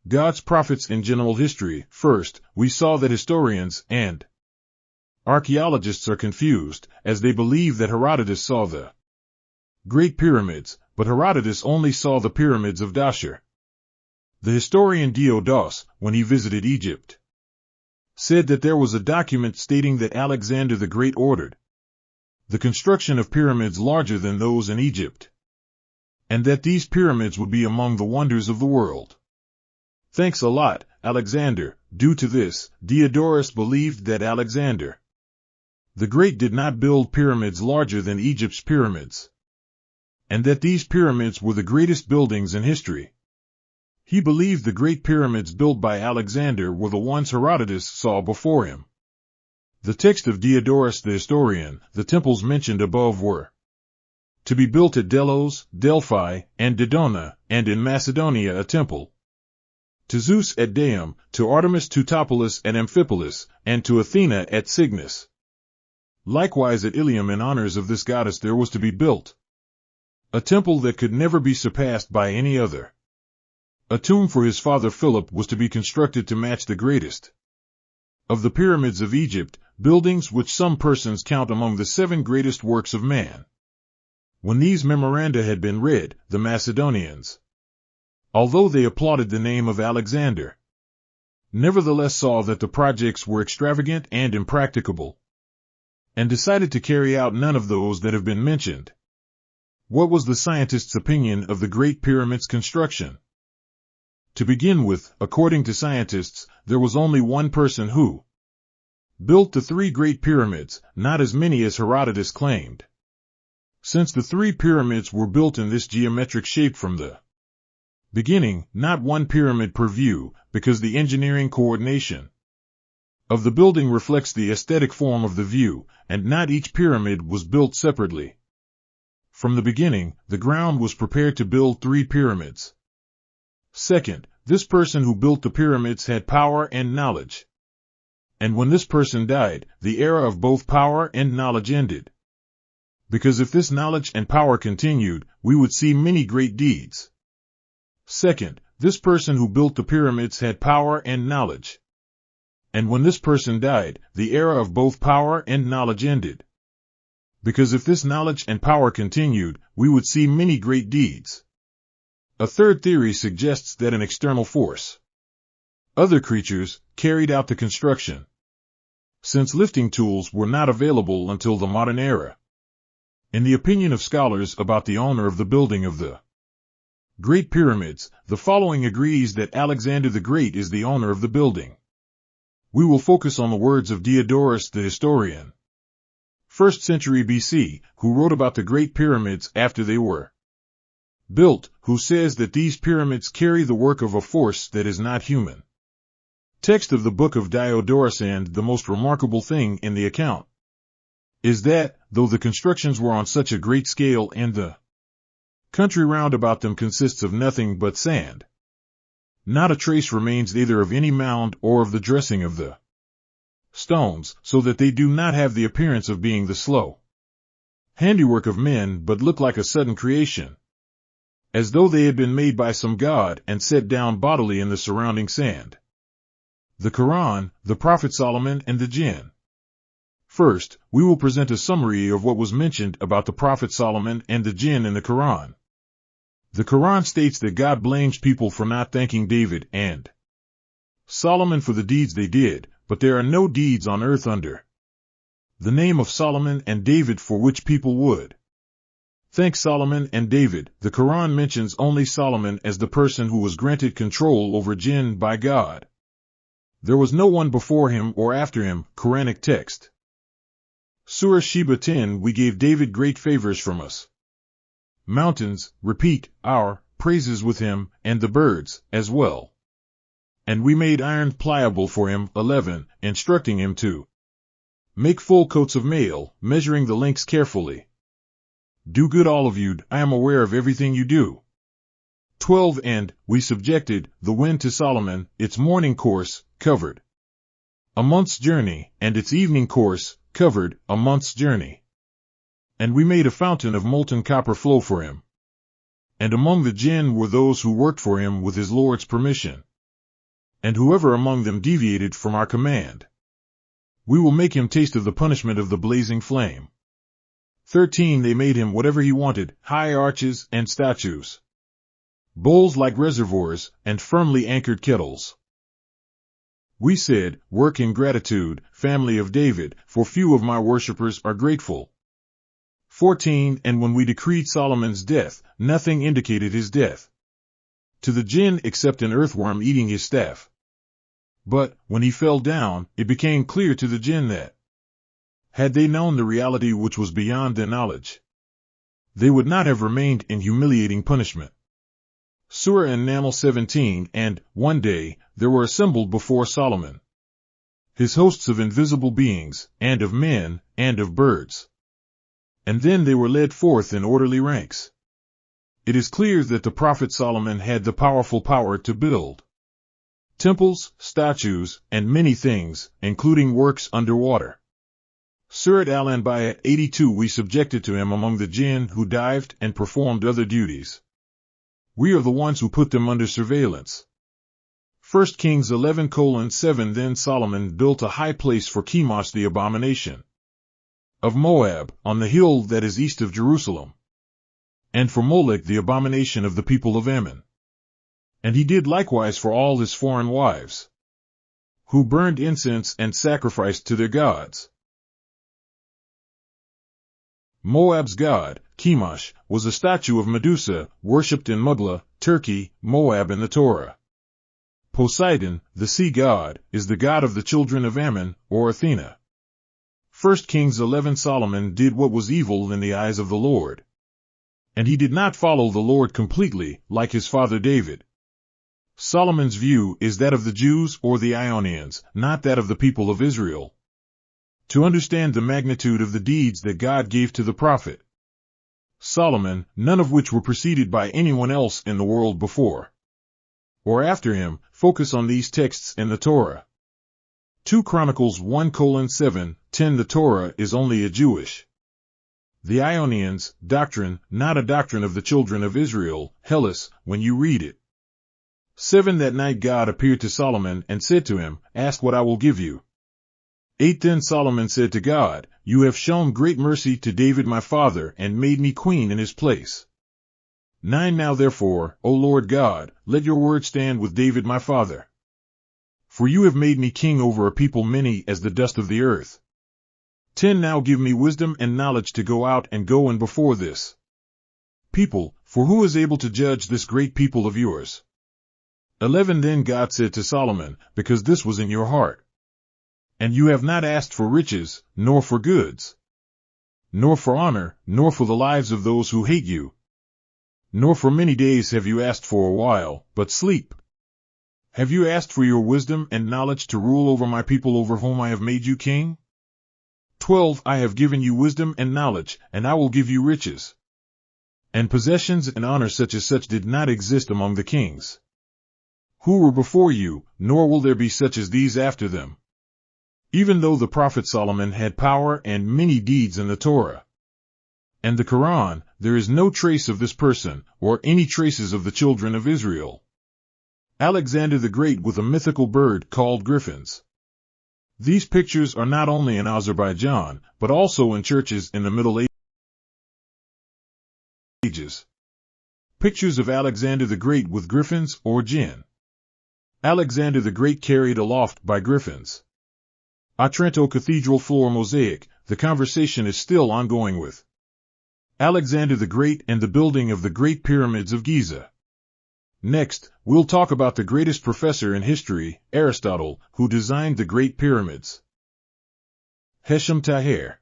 God's prophets in general history. First, we saw that historians and archaeologists are confused, as they believe that Herodotus saw the Great Pyramids, but Herodotus only saw the pyramids of Dashur. The historian Diodorus, when he visited Egypt, said that there was a document stating that Alexander the Great ordered the construction of pyramids larger than those in Egypt, and that these pyramids would be among the wonders of the world. Thanks a lot, Alexander. Due to this, Diodorus believed that Alexander the Great did not build pyramids larger than Egypt's pyramids, and that these pyramids were the greatest buildings in history. He believed the great pyramids built by Alexander were the ones Herodotus saw before him. The text of Diodorus the historian, the temples mentioned above were to be built at Delos, Delphi, and Dodona, and in Macedonia a temple to Zeus at Dium, to Artemis Teutopolis at Amphipolis, and to Athena at Cygnus. Likewise at Ilium in honors of this goddess there was to be built a temple that could never be surpassed by any other. A tomb for his father Philip was to be constructed to match the greatest of the pyramids of Egypt, buildings which some persons count among the 7 greatest works of man. When these memoranda had been read, the Macedonians, although they applauded the name of Alexander, nevertheless saw that the projects were extravagant and impracticable, and decided to carry out none of those that have been mentioned. What was the scientists' opinion of the Great Pyramid's construction? To begin with, according to scientists, there was only one person who built the 3 Great Pyramids, not as many as Herodotus claimed. Since the 3 pyramids were built in this geometric shape from the beginning, not one pyramid per view, because the engineering coordination of the building reflects the aesthetic form of the view, and not each pyramid was built separately. From the beginning, the ground was prepared to build 3 pyramids. Second, this person who built the pyramids had power and knowledge. And when this person died, the era of both power and knowledge ended. Because if this knowledge and power continued, we would see many great deeds. Second, this person who built the pyramids had power and knowledge. And when this person died, the era of both power and knowledge ended. Because if this knowledge and power continued, we would see many great deeds. A third theory suggests that an external force, other creatures, carried out the construction, since lifting tools were not available until the modern era. In the opinion of scholars about the owner of the building of the Great Pyramids, the following agrees that Alexander the Great is the owner of the building. We will focus on the words of Diodorus the historian, 1st century BC, who wrote about the Great Pyramids after they were built, who says that these pyramids carry the work of a force that is not human. Text of the book of Diodorus. And the most remarkable thing in the account is that, though the constructions were on such a great scale and the country round about them consists of nothing but sand, not a trace remains either of any mound or of the dressing of the stones, so that they do not have the appearance of being the slow handiwork of men, but look like a sudden creation, as though they had been made by some god and set down bodily in the surrounding sand. The Qur'an, the Prophet Solomon, and the jinn. First, we will present a summary of what was mentioned about the Prophet Solomon and the jinn in the Qur'an. The Qur'an states that God blames people for not thanking David and Solomon for the deeds they did, but there are no deeds on earth under the name of Solomon and David for which people would thank Solomon and David. The Qur'an mentions only Solomon as the person who was granted control over jinn by God. There was no one before him or after him. Quranic text. Surah Sheba 10. We gave David great favors from us. Mountains, repeat, our praises with him, and the birds, as well. And we made iron pliable for him. 11. Instructing him to make full coats of mail, measuring the lengths carefully. Do good all of you, I am aware of everything you do. 12. And we subjected the wind to Solomon, its morning course, covered a month's journey, and its evening course, covered a month's journey. And we made a fountain of molten copper flow for him. And among the jinn were those who worked for him with his Lord's permission. And whoever among them deviated from our command, we will make him taste of the punishment of the blazing flame. 13. They made him whatever he wanted, high arches and statues, bowls like reservoirs, and firmly anchored kettles. We said, work in gratitude, family of David, for few of my worshippers are grateful. 14. And when we decreed Solomon's death, nothing indicated his death to the jinn except an earthworm eating his staff. But, when he fell down, it became clear to the jinn that, had they known the reality which was beyond their knowledge, they would not have remained in humiliating punishment. Surah An-Naml 17. And, one day, there were assembled before Solomon his hosts of invisible beings, and of men, and of birds. And then they were led forth in orderly ranks. It is clear that the prophet Solomon had the powerful power to build temples, statues, and many things, including works underwater. Surat Al-Anbiya 82. We subjected to him among the jinn who dived and performed other duties. We are the ones who put them under surveillance. 1 Kings 11:7. Then Solomon built a high place for Chemosh the abomination of Moab, on the hill that is east of Jerusalem, and for Molech the abomination of the people of Ammon. And he did likewise for all his foreign wives, who burned incense and sacrificed to their gods. Moab's god, Chemosh, was a statue of Medusa, worshipped in Mugla, Turkey, Moab in the Torah. Poseidon, the sea god, is the god of the children of Ammon, or Athena. 1 Kings 11. Solomon did what was evil in the eyes of the Lord, and he did not follow the Lord completely, like his father David. Solomon's view is that of the Jews or the Ionians, not that of the people of Israel. To understand the magnitude of the deeds that God gave to the prophet Solomon, none of which were preceded by anyone else in the world before or after him, focus on these texts in the Torah. 2 Chronicles 1:7-10. The Torah is only a Jewish, the Ionians, doctrine, not a doctrine of the children of Israel, Hellas, when you read it. 7. That night God appeared to Solomon and said to him, ask what I will give you. 8. Then Solomon said to God, you have shown great mercy to David my father and made me queen in his place. 9. Now therefore, O Lord God, let your word stand with David my father. For you have made me king over a people many as the dust of the earth. 10. Now give me wisdom and knowledge to go out and go in before this people, for who is able to judge this great people of yours? 11. Then God said to Solomon, because this was in your heart, and you have not asked for riches, nor for goods, nor for honor, nor for the lives of those who hate you, nor for many days have you asked for a while, but sleep. Have you asked for your wisdom and knowledge to rule over my people over whom I have made you king? 12. I have given you wisdom and knowledge, and I will give you riches and possessions and honor such as such did not exist among the kings who were before you, nor will there be such as these after them. Even though the prophet Solomon had power and many deeds in the Torah and the Qur'an, there is no trace of this person, or any traces of the children of Israel. Alexander the Great with a mythical bird called griffins. These pictures are not only in Azerbaijan, but also in churches in the Middle Ages. Pictures of Alexander the Great with griffins or jinn. Alexander the Great carried aloft by griffins. Otranto Cathedral floor mosaic. The conversation is still ongoing with Alexander the Great and the building of the Great Pyramids of Giza. Next, we'll talk about the greatest professor in history, Aristotle, who designed the Great Pyramids. Hesham Taher.